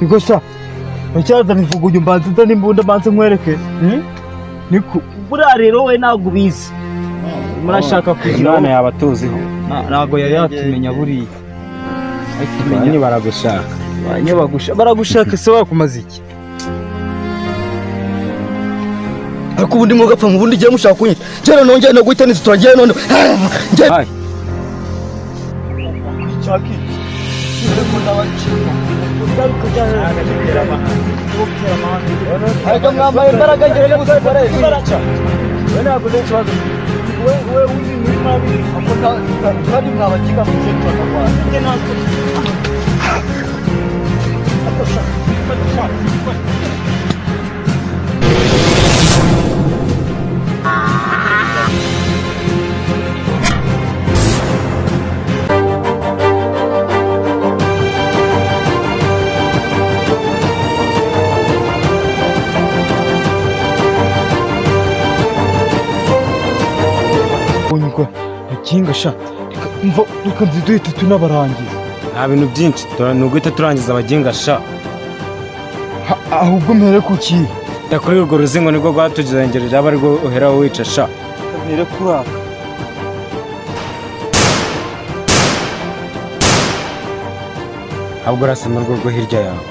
niko sha icyaza nivuga uyu mbanza ndani mbunda banze nkwereke niko buriya rero we ntabwo ubizi murashaka kugira Imana yabatuziho ntabwo yari yatumenya buriya Banye baragushaka baragushaka se wakumaze iki ariko ubundi mwogapfa mu bundi giye mushaka kunyi cyane nongeye no guhita nizituragiye none Hai Chaki Niko ndabakira Ugaruka cyane agakera amahanga Ariko mwambaye imbaraga ngere gusubara imbaraga We ntabwo n'ikibazo we uri muri mabi akota kandi mwabakiga mu cyo twakwa Nge nako Akosha Unyiko kinga sha reka nziduhita tunabarangiza nta bintu byinshi nuguhita turangiza abaginga sha ahubwo mpere kuki kuri urwo ruzingo nibwo rwatugengerera aba arwo uheraho wica sha mpere kuraka ahubwo urasema urwo rwo hirya yawe